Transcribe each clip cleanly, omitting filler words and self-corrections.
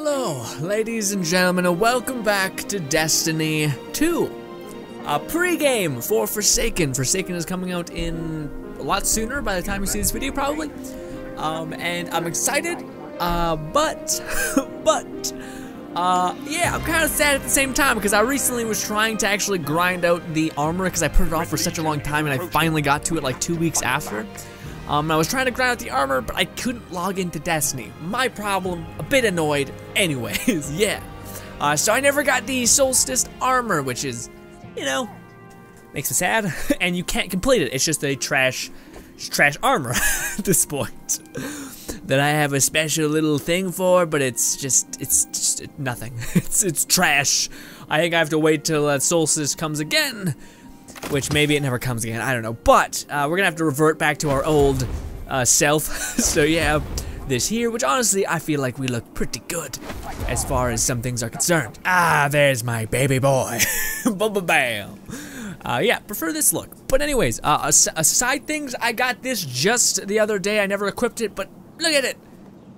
Hello, ladies and gentlemen, and welcome back to Destiny 2. A pre-game for Forsaken. Forsaken is coming out in a lot sooner by the time you see this video, probably. And I'm excited, yeah, I'm kind of sad at the same time because I recently was trying to actually grind out the armor because I put it off for such a long time and I finally got to it like 2 weeks after. I was trying to grind out the armor, but I couldn't log into Destiny. My problem, a bit annoyed. Anyways, yeah. So I never got the Solstice armor, which is, you know, makes me sad. And you can't complete it. It's just a trash armor at this point. That I have a special little thing for, but it's just nothing. It's trash. I think I have to wait till Solstice comes again. Which maybe it never comes again, I don't know. But we're gonna have to revert back to our old self. So yeah, this here, which honestly I feel like we look pretty good as far as some things are concerned. Ah, there's my baby boy. Bam. Yeah, prefer this look. But anyways, aside things, I got this just the other day. I never equipped it, but look at it.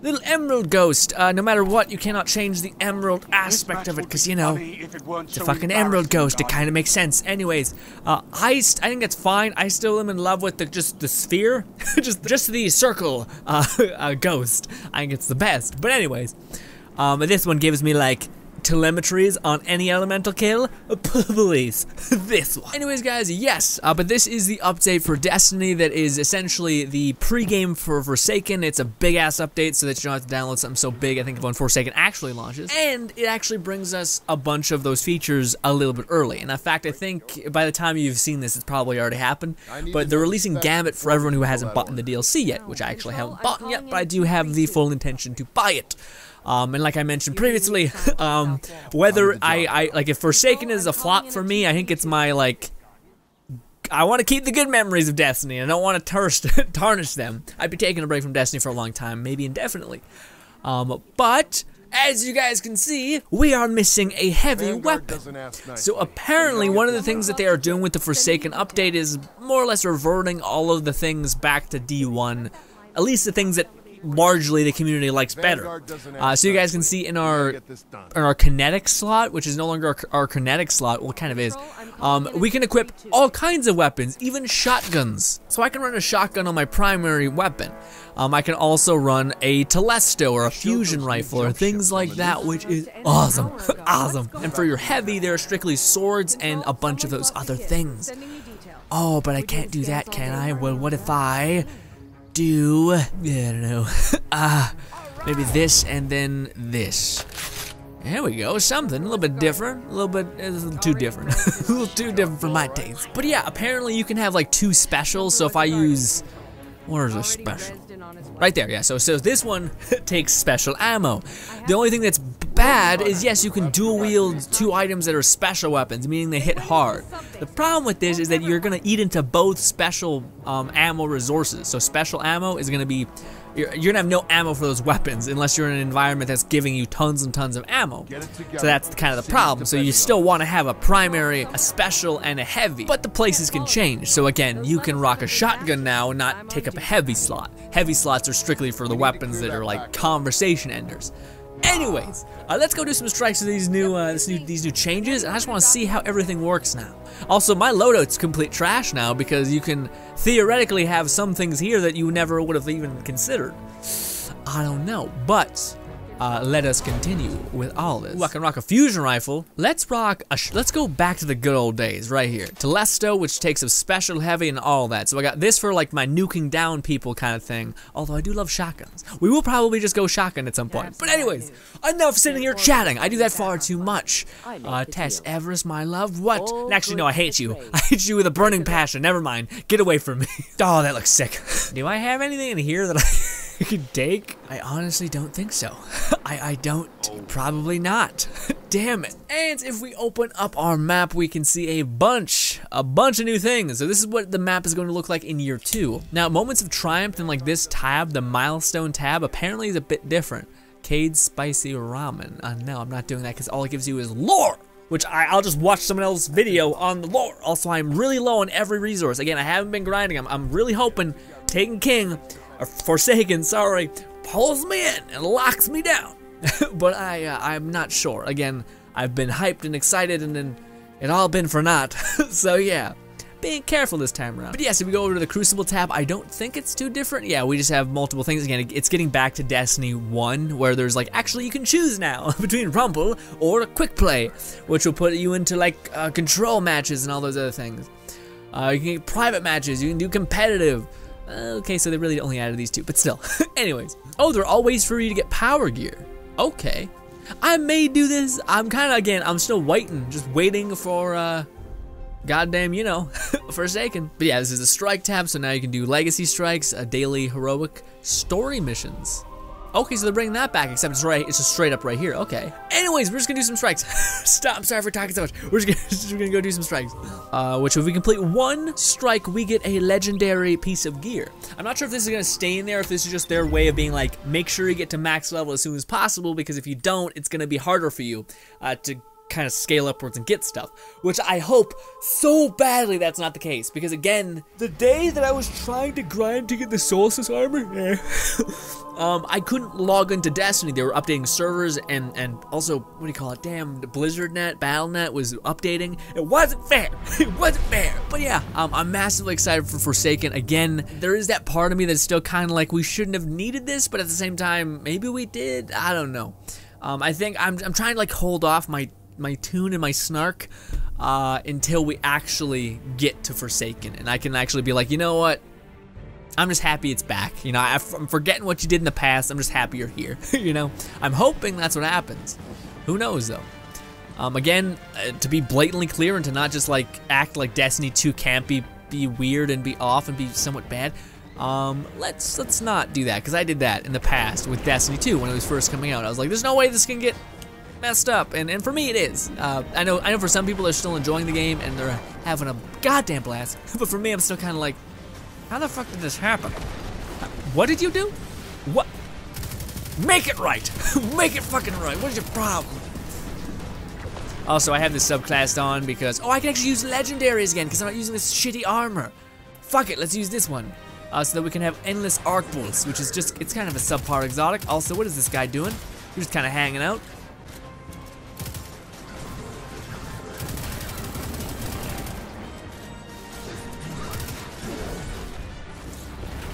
Little emerald ghost. No matter what, you cannot change the emerald aspect of it, because, you know, it's a fucking emerald ghost. It kind of makes sense. Anyways, I think that's fine. I still am in love with just the sphere. just the circle ghost. I think it's the best. But anyways, this one gives me, like, telemetries on any elemental kill. Please, this one. Anyways, guys, yes, but this is the update for Destiny that is essentially the pre-game for Forsaken. It's a big-ass update so that you don't have to download something so big, I think, when Forsaken actually launches. And it actually brings us a bunch of those features a little bit early. And in fact, I think by the time you've seen this, it's probably already happened. But they're releasing Gambit for everyone who hasn't bought the DLC yet, which I actually haven't bought yet, but I do have the full intention to buy it. And like I mentioned previously, whether I like, if Forsaken is a flop for me, I think it's my, like, I want to keep the good memories of Destiny, and I don't want to tarnish them. I'd be taking a break from Destiny for a long time, maybe indefinitely. But as you guys can see, we are missing a heavy weapon. So apparently one of the things that they are doing with the Forsaken update is more or less reverting all of the things back to D1, at least the things that largely the community likes better. So you guys can see in our kinetic slot, which is no longer our kinetic slot, well, it kind of is, we can equip all kinds of weapons, even shotguns. So I can run a shotgun on my primary weapon. I can also run a Telesto or a fusion rifle or things like that, which is awesome. Awesome. And for your heavy, there are strictly swords and a bunch of those other things. Oh, but I can't do that, can I? Well, what if I do, I don't know, maybe this and then this. There we go, something a little bit different, a little too different, a little too different for my taste. But yeah, apparently you can have like 2 specials, so if I use, where's a special? Right there, yeah, so this one takes special ammo. The only thing that's bad is, yes, you can dual wield 2 items that are special weapons, meaning they hit hard. The problem with this is that you're gonna eat into both special ammo resources. So special ammo is gonna be, you're gonna have no ammo for those weapons unless you're in an environment that's giving you tons and tons of ammo. So that's kind of the problem. So you still want to have a primary, a special, and a heavy, but the places can change. So again, you can rock a shotgun now and not take up a heavy slot. Heavy slots are strictly for the weapons that are like conversation enders. Anyways, let's go do some strikes with these new changes, and I just want to see how everything works now. Also, my loadout's complete trash now because you can theoretically have some things here that you never would have even considered. I don't know, but let us continue with all this. Ooh, I can rock a fusion rifle. Let's go back to the good old days right here. Telesto, which takes a special heavy and all that. So I got this for like my nuking down people kind of thing. Although I do love shotguns. We will probably just go shotgun at some point. But anyways, enough sitting here chatting. I do that far too much. Tess Everest, my love. What? Actually, no, I hate you. I hate you with a burning passion. Never mind. Get away from me. Oh, that looks sick. Do I have anything in here that I could take? I honestly don't think so. I don't. Probably not. Damn it. And if we open up our map, we can see a bunch of new things. So this is what the map is going to look like in year 2. Now, Moments of Triumph and like this tab, the milestone tab, apparently is a bit different. Cade's Spicy Ramen. No, I'm not doing that because all it gives you is lore, which I'll just watch someone else's video on the lore. Also, I'm really low on every resource. Again, I haven't been grinding. I'm really hoping Taken King, or Forsaken, sorry, pulls me in and locks me down. but I'm not sure. Again, I've been hyped and excited, and then it all been for naught. So yeah, being careful this time around. But yes, if we go over to the Crucible tab, I don't think it's too different. Yeah, we just have multiple things. Again, it's getting back to Destiny 1, where there's like, actually you can choose now between Rumble or a quick play, which will put you into like control matches and all those other things. You can get private matches, you can do competitive. Okay, so they really only added these two, but still. Anyways. Oh, there are all ways for you to get power gear. Okay. I may do this. I'm kind of, again, I'm still waiting. Just waiting for, goddamn, you know, Forsaken. But yeah, this is a strike tab, so now you can do legacy strikes, daily heroic story missions. Okay, so they're bringing that back, except it's just straight up right here. Okay. Anyways, we're just gonna do some strikes. Stop, I'm sorry for talking so much. We're just gonna go do some strikes. Which if we complete one strike, we get a legendary piece of gear. I'm not sure if this is gonna stay in there, if this is just their way of being like, make sure you get to max level as soon as possible, because if you don't, it's gonna be harder for you to kind of scale upwards and get stuff, which I hope so badly that's not the case, because again, the day that I was trying to grind to get the Solstice armor, I couldn't log into Destiny. They were updating servers, and also, what do you call it, damn, the BlizzardNet, BattleNet was updating. It wasn't fair. It wasn't fair. But yeah, I'm massively excited for Forsaken. Again, there is that part of me that's still kind of like, we shouldn't have needed this, but at the same time, maybe we did. I don't know. I think I'm trying to like hold off my tune and my snark until we actually get to Forsaken, and I can actually be like, you know what, I'm just happy it's back. You know, I'm forgetting what you did in the past. I'm just happy you're here. You know, I'm hoping that's what happens. Who knows though. Again, to be blatantly clear and to not just like act like Destiny 2 can't be weird and be off and be somewhat bad. Let's not do that, because I did that in the past with Destiny 2 when it was first coming out. I was like, there's no way this can get messed up, and for me it is. I know for some people they're still enjoying the game and they're having a goddamn blast, but for me I'm still kind of like, how the fuck did this happen? What did you do? What? Make it right. Make it fucking right. What is your problem? Also, I have this subclass on because, oh, I can actually use legendaries again because I'm not using this shitty armor. Fuck it, let's use this one. So that we can have endless arc bolts, which is just, it's kind of a subpar exotic. Also, what is this guy doing? He's just kind of hanging out.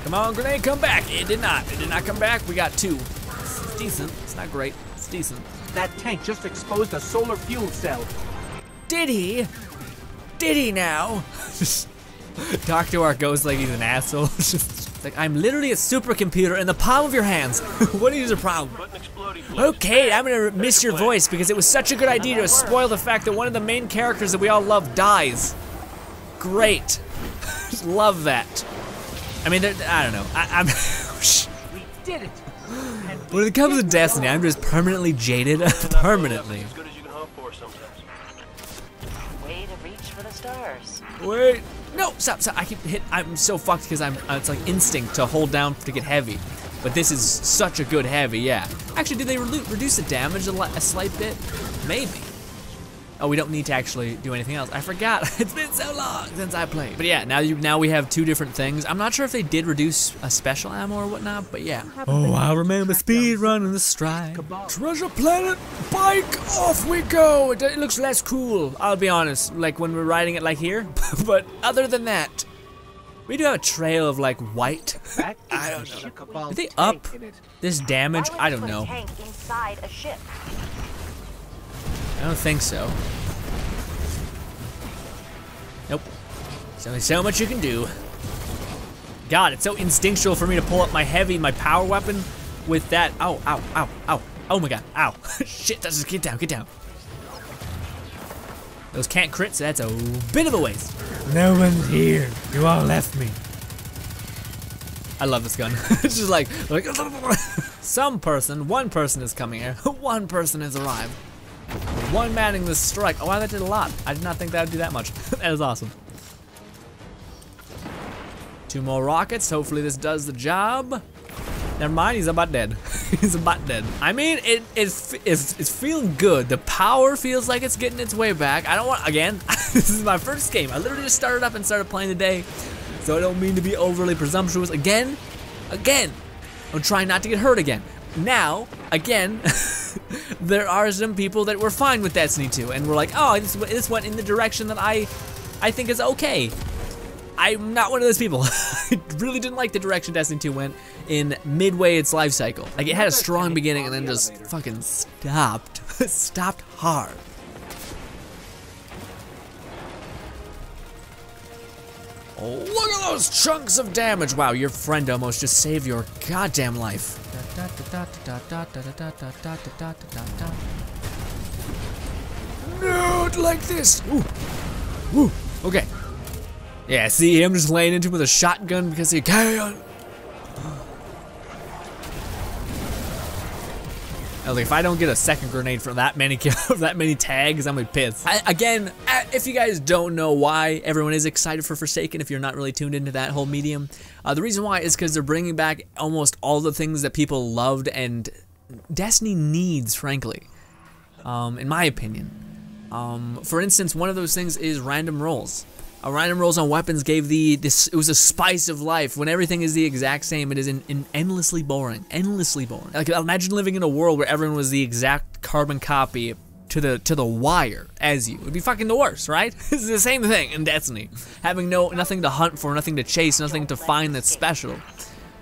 Come on, grenade, come back. It did not come back. We got two. It's decent. It's not great. It's decent. That tank just exposed a solar fuel cell. Did he? Did he now? Talk to our ghost like he's an asshole. It's like, I'm literally a supercomputer in the palm of your hands. What is your problem? Okay, I'm gonna miss your voice because it was such a good idea to spoil the fact that one of the main characters that we all love dies. Great. Love that. I mean, I don't know. I'm. We did it. When it comes to Destiny, I'm just permanently jaded. Permanently. Way to reach for the stars. Wait. No, stop. I keep hitting. I'm so fucked because it's like instinct to hold down to get heavy. But this is such a good heavy, yeah. Actually, did they reduce the damage a slight bit? Maybe. Oh, we don't need to actually do anything else. I forgot. It's been so long since I played. But yeah, now we have two different things. I'm not sure if they did reduce a special ammo or whatnot, but yeah. Oh, I remember speed running the stride. Treasure Planet bike, off we go. It looks less cool, I'll be honest, like when we're riding it like here. But other than that, we do have a trail of like white. I don't know. Did they up this damage? I don't know. Tank inside a ship. I don't think so. Nope. There's only so much you can do. God, it's so instinctual for me to pull up my heavy, my power weapon with that. Ow, ow, ow, ow. Oh my god, ow. Shit, that's just, get down, get down. Those can't crit, so that's a bit of a waste. No one's here. You all left me. I love this gun. It's just like one person is coming here. One person has arrived. One manning the strike. Oh wow, that did a lot. I did not think that would do that much. That is awesome. Two more rockets. Hopefully this does the job. Never mind, he's about dead. He's about dead. I mean, it's feeling good. The power feels like it's getting its way back. I don't want, again, this is my first game. I literally just started up and started playing today. So I don't mean to be overly presumptuous. Again, I'm trying not to get hurt again. Now, again, there are some people that were fine with Destiny 2 and were like, oh, this went in the direction that I think is okay. I'm not one of those people. I really didn't like the direction Destiny 2 went in midway its life cycle. Like, it had a strong beginning and then just fucking stopped. Stopped hard. Oh, look at those chunks of damage. Wow, your friend almost just saved your goddamn life. Not like this. Ooh. Ooh. Okay. Yeah, see him just laying into him with a shotgun because he can. I was like, if I don't get a second grenade for that many tags, I'm gonna be pissed. Again, if you guys don't know why everyone is excited for Forsaken, if you're not really tuned into that whole medium, the reason why is because they're bringing back almost all the things that people loved and Destiny needs, frankly, in my opinion. For instance, one of those things is random rolls. Random rolls on weapons gave it was a spice of life. When everything is the exact same, it is endlessly boring. Endlessly boring. Like, imagine living in a world where everyone was the exact carbon copy to the wire as you. It would be fucking the worst, right? It's the same thing in Destiny. Having nothing to hunt for, nothing to chase, nothing to find that's special.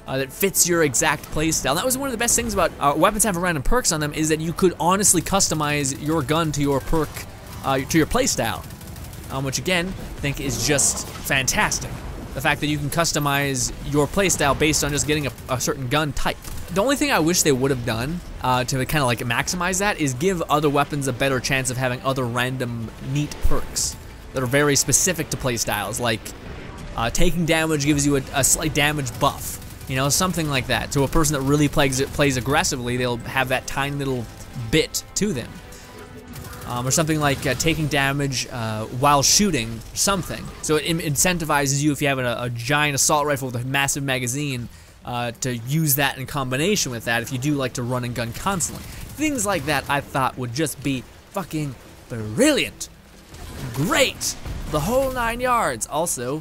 That fits your exact playstyle. That was one of the best things about weapons having random perks on them, is that you could honestly customize your gun to your perk, to your playstyle. Which again, I think is just fantastic. The fact that you can customize your playstyle based on just getting a certain gun type. The only thing I wish they would have done to kind of like maximize that is give other weapons a better chance of having other random neat perks that are very specific to playstyles, like taking damage gives you a slight damage buff. You know, something like that. To a person that really plays aggressively, they'll have that tiny little bit to them. Or something like taking damage while shooting something. So it incentivizes you, if you have a giant assault rifle with a massive magazine, to use that in combination with that if you do like to run and gun constantly. Things like that I thought would just be fucking brilliant. Great. The whole 9 yards. Also,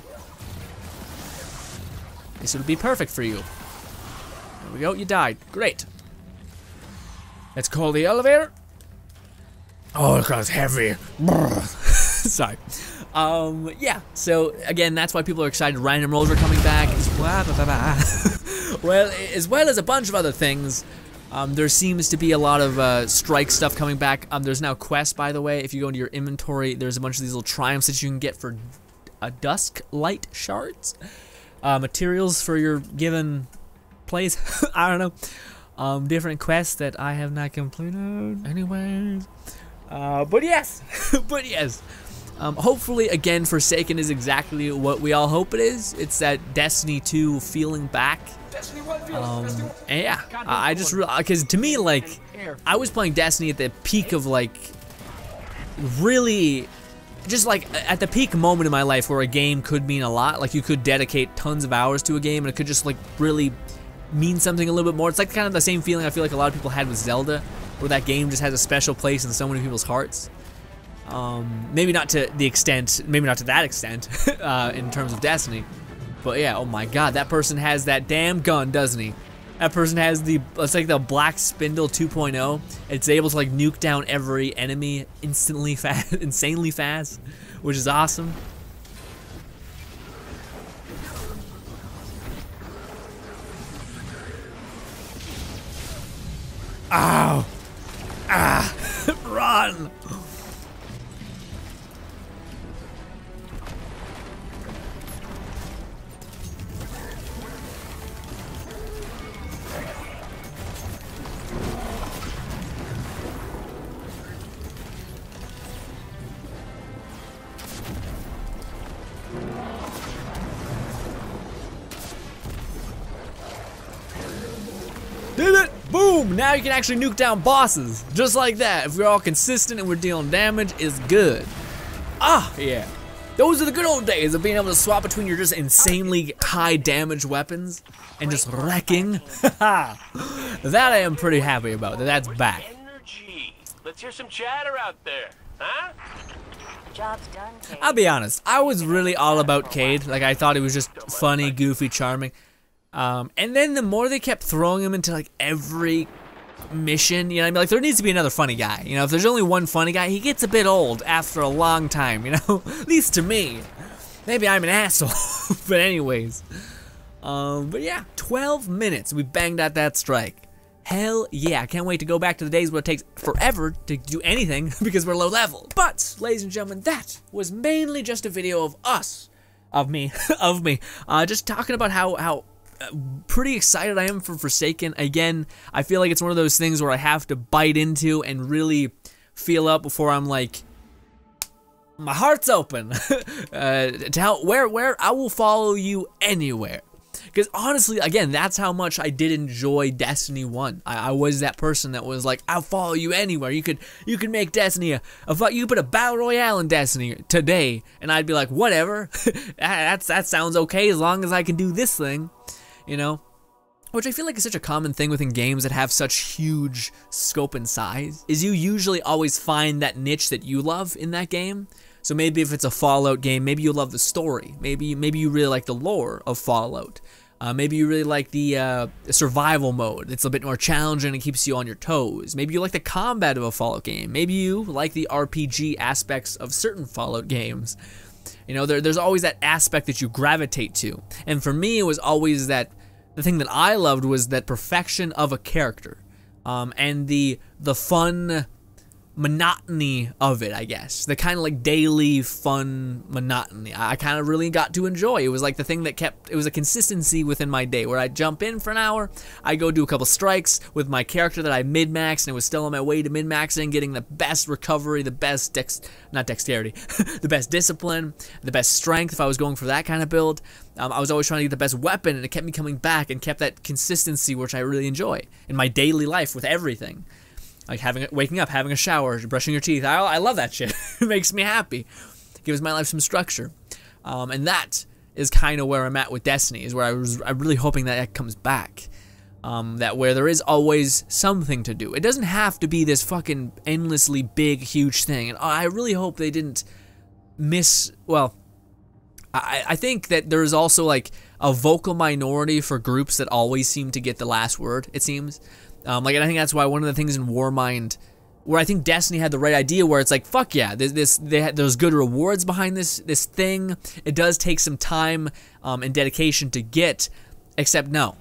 this would be perfect for you. There we go, you died. Great. Let's call the elevator. Oh, look, it's heavy. Sorry. Yeah, so again, that's why people are excited. Random rolls are coming back. Well, as well as a bunch of other things. There seems to be a lot of strike stuff coming back. There's now quests, by the way. If you go into your inventory, there's a bunch of these little triumphs that you can get for dusk light shards. Materials for your given place. I don't know. Different quests that I have not completed. Anyways. But yes, hopefully, again, Forsaken is exactly what we all hope it is. It's that Destiny 2 feeling back. And yeah, I just because to me, like, I was playing Destiny at the peak of, like, really, just like at the peak moment in my life where a game could mean a lot. Like, you could dedicate tons of hours to a game and it could just, like, really mean something a little bit more. It's like kind of the same feeling I feel like a lot of people had with Zelda, where that game just has a special place in so many people's hearts. Maybe not to the extent, maybe not to that extent, in terms of Destiny. But yeah, oh my god, that person has that damn gun, doesn't he? That person has it's like the Black Spindle 2.0. It's able to like nuke down every enemy instantly fast, insanely fast, which is awesome. Ow! Ah! Run! Did it! Boom! Now you can actually nuke down bosses. Just like that. If we're all consistent and we're dealing damage, it's good. Ah, yeah. Those are the good old days of being able to swap between your just insanely high damage weapons and just wrecking. That I am pretty happy about. That's back. Energy. Let's hear some chatter out there, huh? Job's done, Cade. I'll be honest, I was really all about Cade. Like, I thought he was just funny, goofy, charming. And then the more they kept throwing him into like every mission, you know what I mean? Like, there needs to be another funny guy. You know, if there's only one funny guy, he gets a bit old after a long time, you know? At least to me. Maybe I'm an asshole, but anyways. But yeah, 12 minutes, we banged out that strike. Hell yeah, I can't wait to go back to the days where it takes forever to do anything because we're low level. But, ladies and gentlemen, that was mainly just a video of us, of me, just talking about how pretty excited I am for Forsaken. Again, I feel like it's one of those things where I have to bite into and really feel up before I'm like, my heart's open to how, where I will follow you anywhere. Because honestly, again, that's how much I did enjoy Destiny 1. I was that person that was like, I'll follow you anywhere. You could make Destiny you could put a battle royale in Destiny today, and I'd be like, whatever. that sounds okay as long as I can do this thing, you know. Which I feel like is such a common thing within games that have such huge scope and size. Is you usually always find that niche that you love in that game. So maybe if it's a Fallout game, maybe you love the story. Maybe you really like the lore of Fallout. Maybe you really like the survival mode. It's a bit more challenging and keeps you on your toes. Maybe you like the combat of a Fallout game. Maybe you like the RPG aspects of certain Fallout games. You know, there's always that aspect that you gravitate to. And for me, it was always that the thing that I loved was that perfection of a character, and the fun monotony of it, I guess. The kind of like daily fun monotony I kind of really got to enjoy. It was like the thing that it was a consistency within my day where I'd jump in for an hour, I'd go do a couple strikes with my character that I min-maxed and was still on my way to min-maxing, getting the best recovery, the best not dexterity, the best discipline, the best strength if I was going for that kind of build. I was always trying to get the best weapon, and it kept me coming back and kept that consistency, which I really enjoy in my daily life with everything. Like waking up, having a shower, brushing your teeth. I love that shit. It makes me happy. It gives my life some structure. And that is kind of where I'm at with Destiny, is where I'm really hoping that comes back. That where there is always something to do. It doesn't have to be this fucking endlessly big, huge thing. And I really hope they didn't well, I think that there's also like a vocal minority for groups that always seem to get the last word, it seems. And I think that's why one of the things in Warmind, where I think Destiny had the right idea, where it's like, fuck yeah, there's good rewards behind this thing. It does take some time and dedication to get, except no,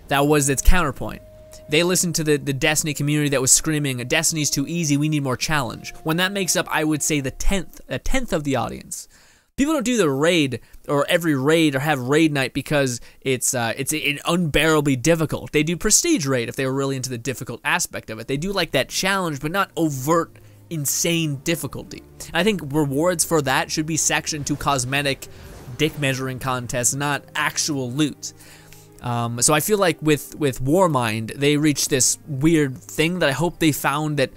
that was its counterpoint. They listened to the Destiny community that was screaming, Destiny's too easy, we need more challenge. When that makes up, I would say, a tenth of the audience. People don't do the raid or every raid or have raid night because it's unbearably difficult. They do prestige raid if they were really into the difficult aspect of it. They do like that challenge, but not overt, insane difficulty. And I think rewards for that should be sectioned to cosmetic dick measuring contests, not actual loot. So I feel like with Warmind, they reached this weird thing that I hope they found that.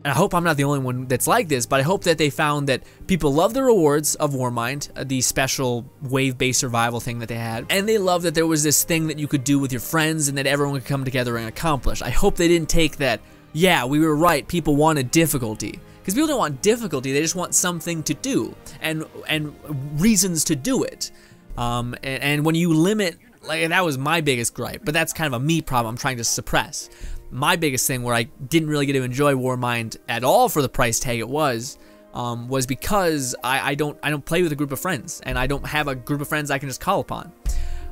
And I hope I'm not the only one that's like this, but I hope that they found that people love the rewards of Warmind, the special wave-based survival thing that they had, and they love that there was this thing that you could do with your friends and that everyone could come together and accomplish. I hope they didn't take that, yeah, we were right, people wanted difficulty. Because people don't want difficulty, they just want something to do, and reasons to do it. And when you limit, like, that was my biggest gripe, but that's kind of a me problem I'm trying to suppress. My biggest thing where I didn't really get to enjoy Warmind at all for the price tag it was because I don't play with a group of friends, and I don't have a group of friends I can just call upon.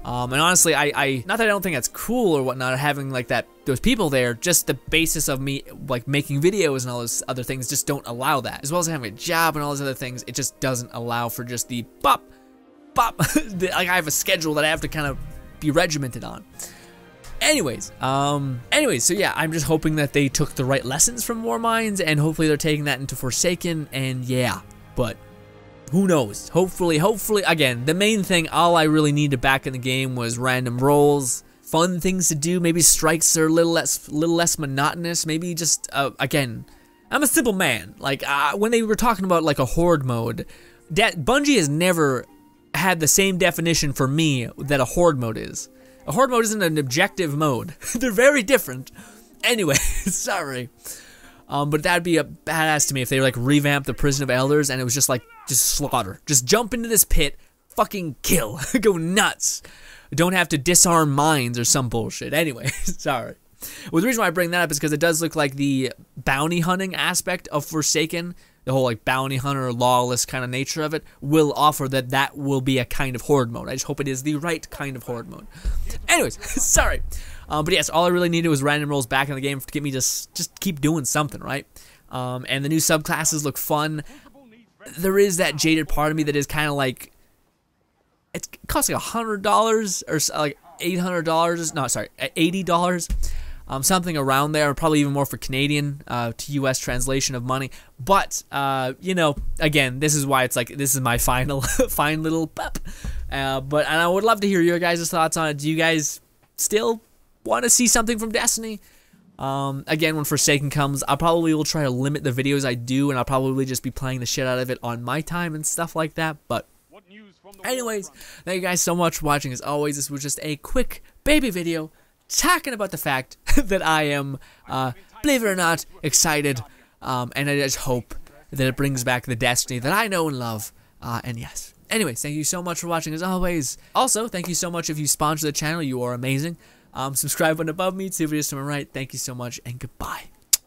And honestly, I not that I don't think that's cool or whatnot, having like those people there, just the basis of me like making videos and all those other things just don't allow that. As well as having a job and all those other things, it just doesn't allow for just the bop. Like I have a schedule that I have to kind of be regimented on. Anyways, so yeah, I'm just hoping that they took the right lessons from Warmind, and hopefully they're taking that into Forsaken, and yeah, but who knows? Hopefully, again, the main thing, all I really needed back in the game was random rolls, fun things to do, maybe strikes are a little less monotonous, maybe just, again, I'm a simple man, like, when they were talking about, like, a horde mode, Bungie has never had the same definition for me that a horde mode is. A horde mode isn't an objective mode. They're very different. Anyway, sorry. But that'd be a badass to me if they like revamped the Prison of Elders and it was just like, just slaughter. Just jump into this pit, fucking kill, go nuts. Don't have to disarm mines or some bullshit. Anyway, sorry. Well, the reason why I bring that up is because it does look like the bounty hunting aspect of Forsaken, the whole like bounty hunter, lawless kind of nature of it, will offer that will be a kind of horde mode. I just hope it is the right kind of horde mode. Anyways, sorry. But yes, all I really needed was random rolls back in the game to get me just keep doing something, right? And the new subclasses look fun. There is that jaded part of me that is kind of like, it costs like $100 or like $800. No, sorry, $80. Something around there, probably even more for Canadian to US translation of money. But you know, again, this is why it's like this is my final, fine little pep. And I would love to hear your guys' thoughts on it. Do you guys still want to see something from Destiny? Again, when Forsaken comes, I probably will try to limit the videos I do, and I'll probably just be playing the shit out of it on my time and stuff like that. But anyways, thank you guys so much for watching. As always, this was just a quick baby video talking about the fact that I am, believe it or not, excited, and I just hope that it brings back the Destiny that I know and love, and yes. Anyways, thank you so much for watching as always. Also, thank you so much if you sponsor the channel. You are amazing. Subscribe button above me, 2 videos to my right. Thank you so much, and goodbye.